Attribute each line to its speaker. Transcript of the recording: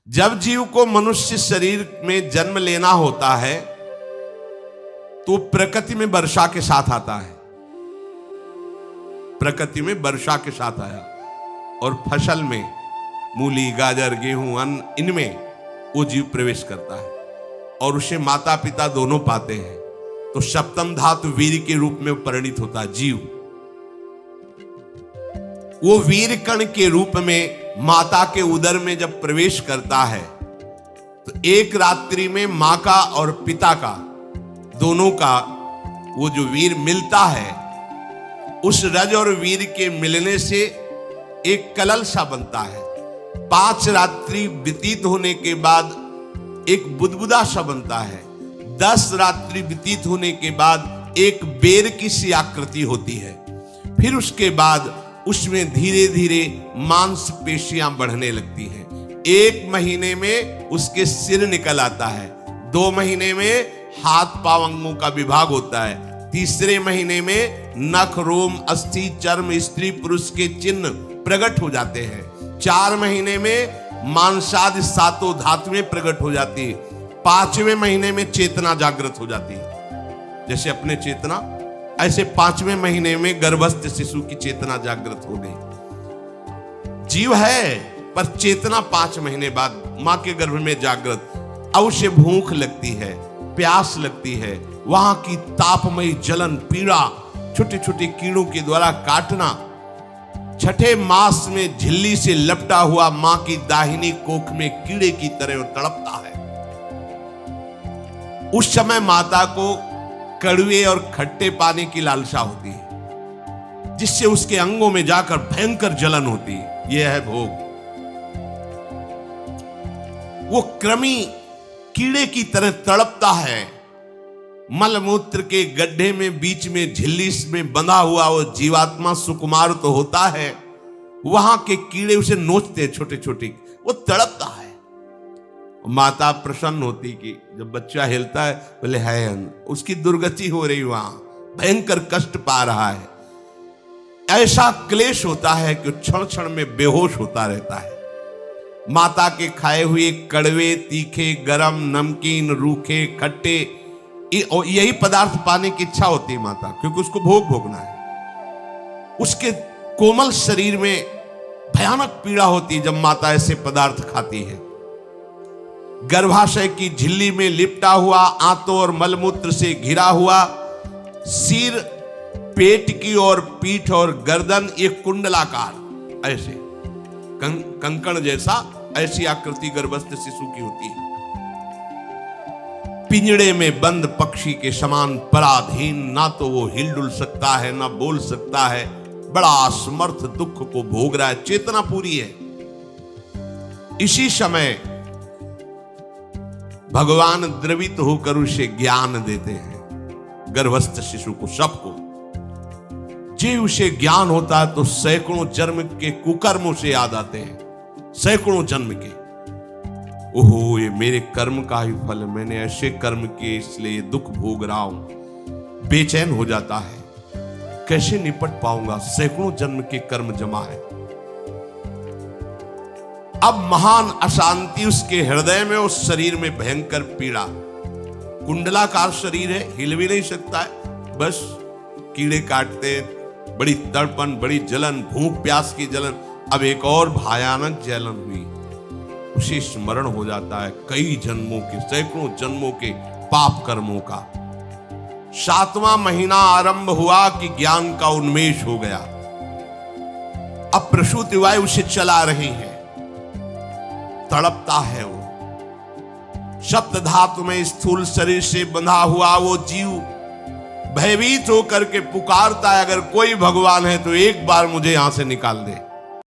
Speaker 1: जब जीव को मनुष्य शरीर में जन्म लेना होता है तो प्रकृति में वर्षा के साथ आता है, प्रकृति में वर्षा के साथ आया और फसल में मूली, गाजर, गेहूं, अन्न, इनमें वो जीव प्रवेश करता है और उसे माता पिता दोनों पाते हैं। तो सप्तम धातु वीर के रूप में परिणित होता है जीव। वो वीर कण के रूप में माता के उदर में जब प्रवेश करता है तो एक रात्रि में मां का और पिता का दोनों का वो जो वीर मिलता है, उस रज और वीर के मिलने से एक कलल सा बनता है। 5 रात्रि व्यतीत होने के बाद एक बुदबुदा सा बनता है। 10 रात्रि व्यतीत होने के बाद एक बेर की सी आकृति होती है। फिर उसके बाद उसमें धीरे धीरे मांसपेशियां बढ़ने लगती हैं। 1 महीने में उसके सिर निकल आता है, 2 महीने में हाथ पांव अंगों का विभाग होता है, तीसरे महीने में नख, रोम, अस्थि, चर्म, स्त्री पुरुष के चिन्ह प्रकट हो जाते हैं, 4 महीने में मांसादि 7 धातुएं प्रकट हो जाती है, 5वें महीने में चेतना जागृत हो जाती है। जैसे अपने चेतना, ऐसे 5वें महीने में गर्भस्थ शिशु की चेतना जागृत हो गई। जीव है पर चेतना 5 महीने बाद मां के गर्भ में जागृत। अब उसे भूख लगती है, प्यास लगती है, वहां की तापमयी जलन, पीड़ा, छोटे छोटे कीड़ों के द्वारा काटना, 6ठे मास में झिल्ली से लपटा हुआ मां की दाहिनी कोख में कीड़े की तरह तड़पता है। उस समय माता को कड़वे और खट्टे पानी की लालसा होती है, जिससे उसके अंगों में जाकर भयंकर जलन होती है। यह है भोग। वो कृमि कीड़े की तरह तड़पता है। मलमूत्र के गड्ढे में बीच में झिल्ली में बंधा हुआ वो जीवात्मा सुकुमार तो होता है, वहां के कीड़े उसे नोचते छोटे छोटे, वो तड़पता है। माता प्रसन्न होती कि जब बच्चा हिलता है, बोले है उसकी दुर्गति हो रही, वहां भयंकर कष्ट पा रहा है। ऐसा क्लेश होता है कि क्षण क्षण में बेहोश होता रहता है। माता के खाए हुए कड़वे, तीखे, गरम, नमकीन, रूखे, खट्टे, यही पदार्थ पाने की इच्छा होती है माता, क्योंकि उसको भोग भोगना है। उसके कोमल शरीर में भयानक पीड़ा होती है जब माता ऐसे पदार्थ खाती है। गर्भाशय की झिल्ली में लिपटा हुआ, आंतों और मलमूत्र से घिरा हुआ सिर, पेट की और पीठ और गर्दन एक कुंडलाकार, ऐसे कंकण जैसा, ऐसी आकृति गर्भस्थ शिशु की होती है। पिंजड़े में बंद पक्षी के समान पराधीन, ना तो वो हिलडुल सकता है ना बोल सकता है, बड़ा असमर्थ दुख को भोग रहा है। चेतना पूरी है। इसी समय भगवान द्रवित होकर उसे ज्ञान देते हैं, गर्भस्थ शिशु को, सबको। जे उसे ज्ञान होता है तो सैकड़ों जन्म के कुकर्मों से याद आते हैं, सैकड़ों जन्म के। ओहो, ये मेरे कर्म का ही फल है, मैंने ऐसे कर्म किए इसलिए दुख भोग रहा हूं। बेचैन हो जाता है, कैसे निपट पाऊंगा, सैकड़ों जन्म के कर्म जमा है। अब महान अशांति उसके हृदय में, उस शरीर में भयंकर पीड़ा। कुंडलाकार शरीर है, हिल भी नहीं सकता है, बस कीड़े काटते, बड़ी तड़पन, बड़ी जलन, भूख प्यास की जलन। अब एक और भयानक जलन हुई, उसे स्मरण हो जाता है कई जन्मों के, सैकड़ों जन्मों के पाप कर्मों का। 7वां महीना आरंभ हुआ कि ज्ञान का उन्मेष हो गया। अब प्रसूति वायु उसे चला रही है, तड़पता है वो। सप्त धातु में स्थूल शरीर से बंधा हुआ वो जीव भयभीत होकर के पुकारता है, अगर कोई भगवान है तो एक बार मुझे यहां से निकाल दे।